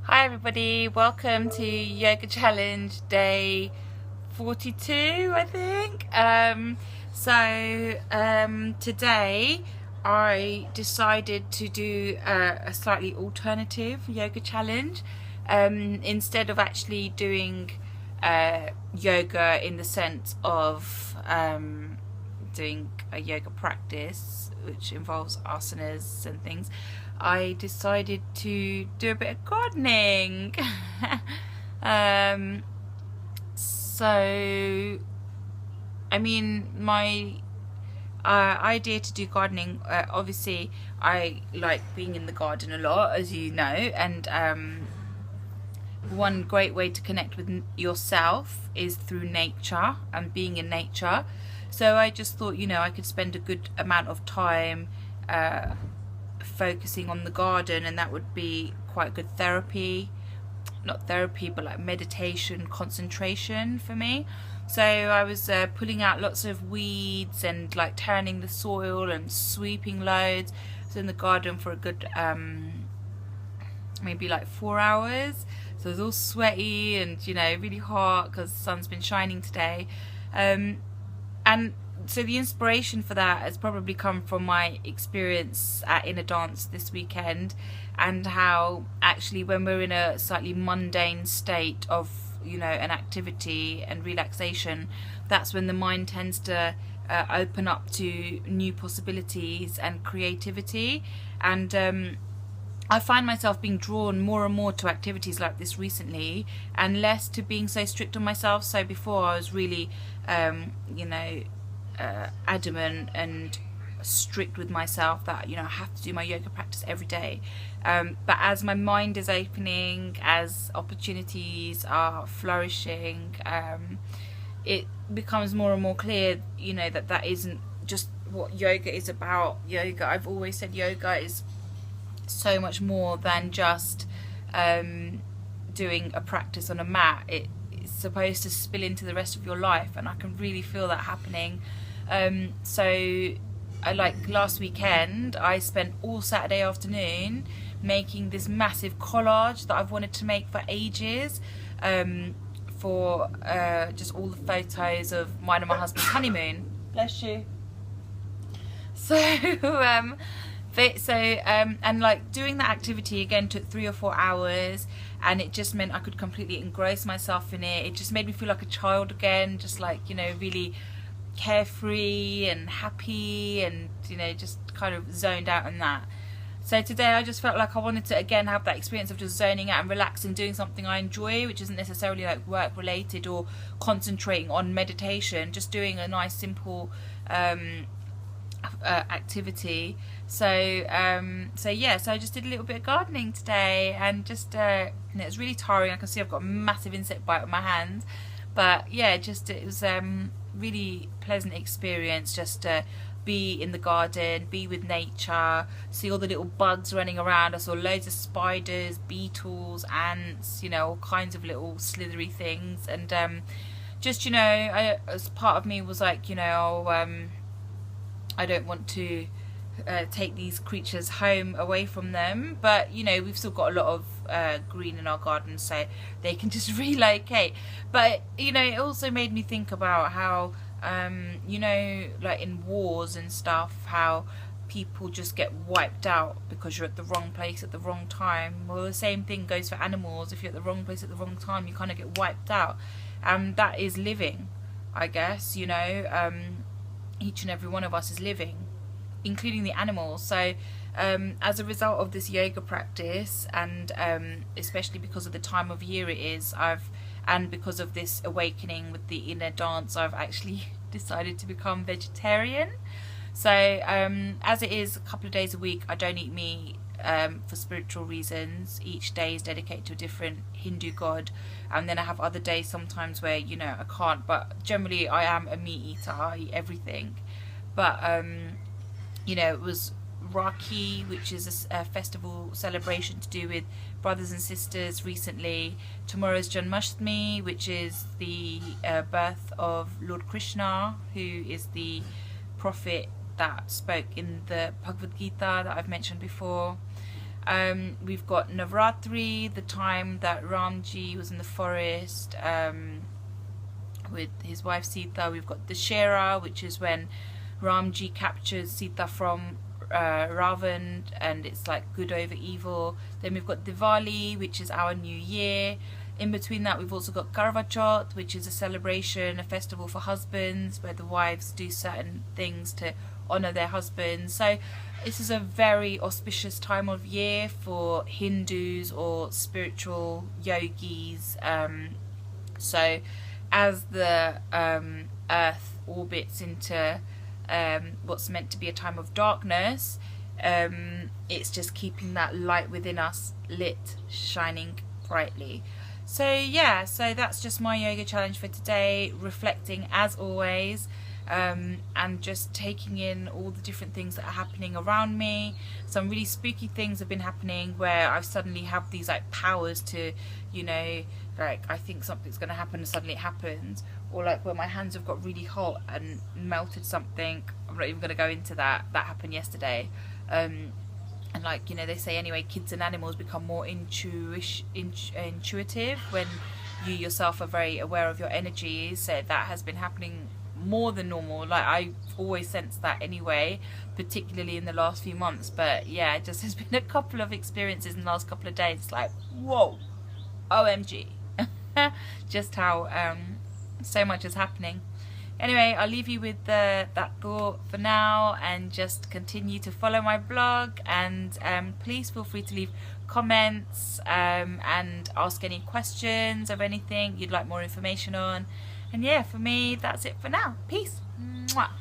Hi everybody, welcome to Yoga Challenge day 42, I think. Today I decided to do a slightly alternative yoga challenge. Instead of actually doing yoga in the sense of doing a yoga practice which involves asanas and things, I decided to do a bit of gardening. um, so, I mean, my idea to do gardening, obviously, I like being in the garden a lot, as you know, and one great way to connect with yourself is through nature and being in nature. So I just thought, I could spend a good amount of time focusing on the garden, and that would be quite good therapy. Not therapy, but like meditation, concentration for me. So I was pulling out lots of weeds and like turning the soil and sweeping loads. I was in the garden for a good maybe like 4 hours. So it was all sweaty and really hot because the sun's been shining today. And so the inspiration for that has probably come from my experience at Inner Dance this weekend, and how actually when we're in a slightly mundane state of an activity and relaxation, that's when the mind tends to open up to new possibilities and creativity. And I find myself being drawn more and more to activities like this recently, and less to being so strict on myself. So before I was really adamant and strict with myself that I have to do my yoga practice every day, but as my mind is opening, as opportunities are flourishing, it becomes more and more clear that isn't just what yoga is about. I've always said yoga is so much more than just doing a practice on a mat. It's supposed to spill into the rest of your life, and I can really feel that happening. So last weekend I spent all Saturday afternoon making this massive collage that I've wanted to make for ages, for just all the photos of mine and my husband's honeymoon. Bless you. So and like doing that activity again took 3 or 4 hours, and it just meant I could completely engross myself in it. It just made me feel like a child again, just like really carefree and happy, and just kind of zoned out in that. So today I just felt like I wanted to again have that experience of just zoning out and relaxing, doing something I enjoy, which isn't necessarily like work related or concentrating on meditation, just doing a nice simple activity. So I just did a little bit of gardening today, and just it's really tiring. I can see I've got a massive insect bite on my hand, but yeah, it was really pleasant experience just to be in the garden, be with nature, see all the little bugs running around. I saw loads of spiders, beetles, ants, all kinds of little slithery things, and as part of me was like, I don't want to take these creatures home away from them, but we've still got a lot of green in our garden, so they can just relocate. But it also made me think about how like in wars and stuff, how people just get wiped out because you're at the wrong place at the wrong time. Well, the same thing goes for animals. If you're at the wrong place at the wrong time, you kind of get wiped out. That is living, I guess. Each and every one of us is living, including the animals. So as a result of this yoga practice, and especially because of the time of year it is, and because of this awakening with the Inner Dance, I've actually decided to become vegetarian. So as it is a couple of days a week, I don't eat meat for spiritual reasons. Each day is dedicated to a different Hindu god, and then I have other days sometimes where I can't, but generally I am a meat eater. I eat everything. But it was Rakhi, which is a festival celebration to do with brothers and sisters recently. Tomorrow's Janmashtami, which is the birth of Lord Krishna, who is the prophet that spoke in the Bhagavad Gita that I've mentioned before. We've got Navratri, the time that Ramji was in the forest with his wife Sita. We've got Dashera, which is when Ramji captures Sita from Ravan, and it's like good over evil. Then we've got Diwali, which is our new year. In between that, we've also got Karva Chauth, which is a celebration, a festival for husbands, where the wives do certain things to honour their husbands. So this is a very auspicious time of year for Hindus or spiritual yogis. So as the earth orbits into what's meant to be a time of darkness, it's just keeping that light within us lit, shining brightly. So yeah, so that's just my yoga challenge for today, reflecting as always, and just taking in all the different things that are happening around me. Some really spooky things have been happening where I've suddenly have these like powers to, you know, like I think something's going to happen and suddenly it happens, or like where my hands have got really hot and melted something. I'm not even going to go into that. That happened yesterday. And like, you know, they say anyway, kids and animals become more intuitive when you yourself are very aware of your energies. So that has been happening more than normal. Like I always sense that anyway, particularly in the last few months. But yeah, it just has been a couple of experiences in the last couple of days. Like, whoa, OMG. Just how so much is happening. Anyway, I'll leave you with that thought for now, and just continue to follow my blog, and please feel free to leave comments and ask any questions of anything you'd like more information on. And yeah, for me, that's it for now. Peace. Mwah.